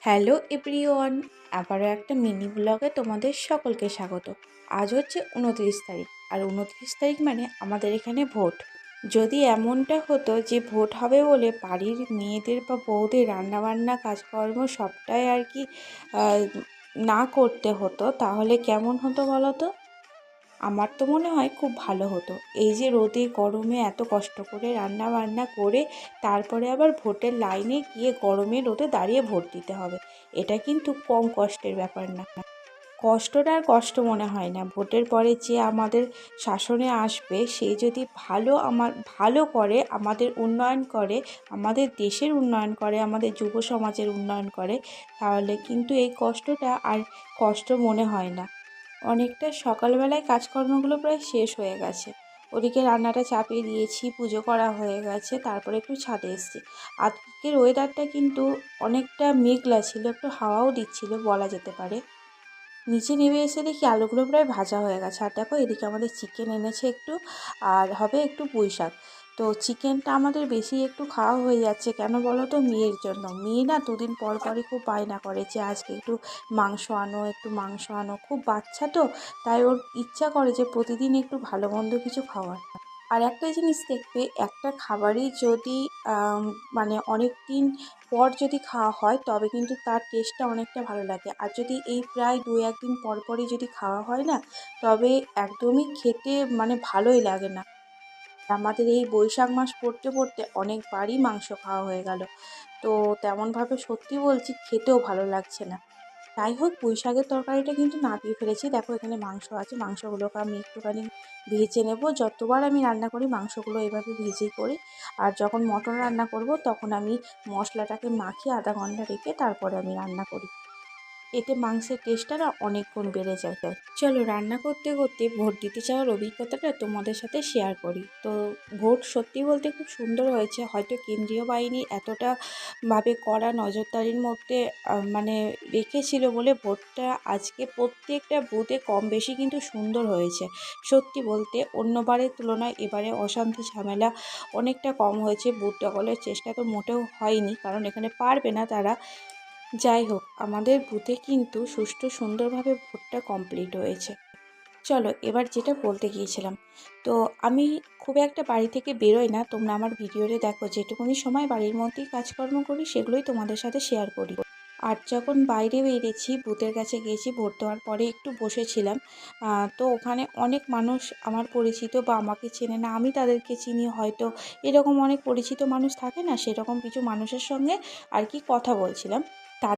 Hello everyone, আবারও একটা mini ব্লগে তোমাদের সকলকে স্বাগত। আজ হচ্ছে 29 তারিখ, আর 29 তারিখ মানে আমাদের এখানে ভোট। যদি এমনটা হতো যে ভোট হবে বলে বাড়ির মেয়েদের বা বউদের রান্নাবান্না কাজকর্ম সবটাই আর কি না করতে হতো, তাহলে কেমন হতো বলো তো? আমার তো মনে হয় খুব ভালো হতো। এই যে রোদে গরমে এত কষ্ট করে রান্না বান্না করে তারপরে আবার ভোটের লাইনে গিয়ে গরমে রোদে দাঁড়িয়ে ভোট দিতে হবে, এটা কিন্তু কম কষ্টের ব্যাপার না। কষ্টটা আর কষ্ট মনে হয় না। ভোটের পরে যে আমাদের শাসনে আসবে সে যদি ভালো করে, আমাদের উন্নয়ন করে, আমাদের দেশের উন্নয়ন করে, আমাদের যুব সমাজের উন্নয়ন করে, তাহলে কিন্তু এই কষ্টটা আর কষ্ট মনে হয় না। অনেকটা সকালবেলায় কাজকর্মগুলো প্রায় শেষ হয়ে গেছে। ওদিকে রান্নাটা চাপিয়ে দিয়েছি, পুজো করা হয়ে গেছে, তারপরে একটু ছাদে এসেছি। আজকের ওয়েদারটা কিন্তু অনেকটা মেঘলা ছিল, একটু হাওয়াও দিচ্ছিল বলা যেতে পারে। নিচে নেমে এসে দেখি আলুগুলো প্রায় ভাজা হয়ে গেছে। আর দেখো এদিকে আমাদের চিকেন এনেছে একটু, আর হবে একটু পুঁই শাক। তো চিকেনটা আমাদের বেশি একটু খাওয়া হয়ে যাচ্ছে, কেন বলো তো? মেয়ের জন্য। মেয়ে না দুদিন পর পরই খুব বায়না করে যে আজকে একটু মাংস আনো, একটু মাংস আনো। খুব বাচ্চা তো, তাই ওর ইচ্ছা করে যে প্রতিদিন একটু ভালো মন্দ কিছু খাওয়ার। আর একটা জিনিস দেখবে, একটা খাবারই যদি মানে অনেক দিন পর যদি খাওয়া হয় তবে কিন্তু তার টেস্টটা অনেকটা ভালো লাগে। আর যদি এই প্রায় 2-1 দিন পর পরই যদি খাওয়া হয় না, তবে একদমই খেতে মানে ভালোই লাগে না। আমাদের এই বৈশাখ মাস পড়তে পড়তে অনেকবারই মাংস খাওয়া হয়ে গেল, তো তেমনভাবে সত্যি বলছি খেতেও ভালো লাগছে না। যাই হোক, পুঁই শাকের তরকারিটা কিন্তু নামিয়ে ফেলেছি। দেখো এখানে মাংস আছে, মাংসগুলোকে আমি একটুখানি ভেজে নেব। যতবার আমি রান্না করি মাংসগুলো এভাবে ভেজেই করি। আর যখন মটন রান্না করব তখন আমি মশলাটাকে মাখিয়ে আধা ঘন্টা রেখে তারপরে আমি রান্না করি। এতে মাংসের টেস্টটা না অনেক গুণ বেড়ে যায়। চলো রান্না করতে করতে ভোট দিতে যাওয়ার অভিজ্ঞতাটা তোমাদের সাথে শেয়ার করি। তো ভোট সত্যি বলতে খুব সুন্দর হয়েছে। হয়তো কেন্দ্রীয় বাহিনী এতটা ভাবে কড়া নজরদারির মধ্যে মানে রেখেছিল বলে ভোটটা আজকে প্রত্যেকটা বুথে কম বেশি কিন্তু সুন্দর হয়েছে। সত্যি বলতে অন্যবারের তুলনায় এবারে অশান্তি ঝামেলা অনেকটা কম হয়েছে। বুথ দখলের চেষ্টা তো মোটেও হয়নি, কারণ এখানে পারবে না তারা। যাই হোক, আমাদের বুথে কিন্তু সুষ্ঠু সুন্দরভাবে ভোটটা কমপ্লিট হয়েছে। চলো এবার যেটা বলতে গিয়েছিলাম, তো আমি খুব একটা বাড়ি থেকে বেরোই না। তোমরা আমার ভিডিওতে দেখো যেটুকুনি সময় বাড়ির মধ্যেই কাজকর্ম করি সেগুলোই তোমাদের সাথে শেয়ার করি। আর যখন বাইরে বেরিয়েছি, বুথের কাছে গিয়েছি, ভোট দেওয়ার পরে একটু বসেছিলাম। তো ওখানে অনেক মানুষ আমার পরিচিত বা আমাকে চেনে না, আমি তাদেরকে চিনি হয়তো, এরকম অনেক পরিচিত মানুষ থাকে না, সেরকম কিছু মানুষের সঙ্গে আর কি কথা বলছিলাম।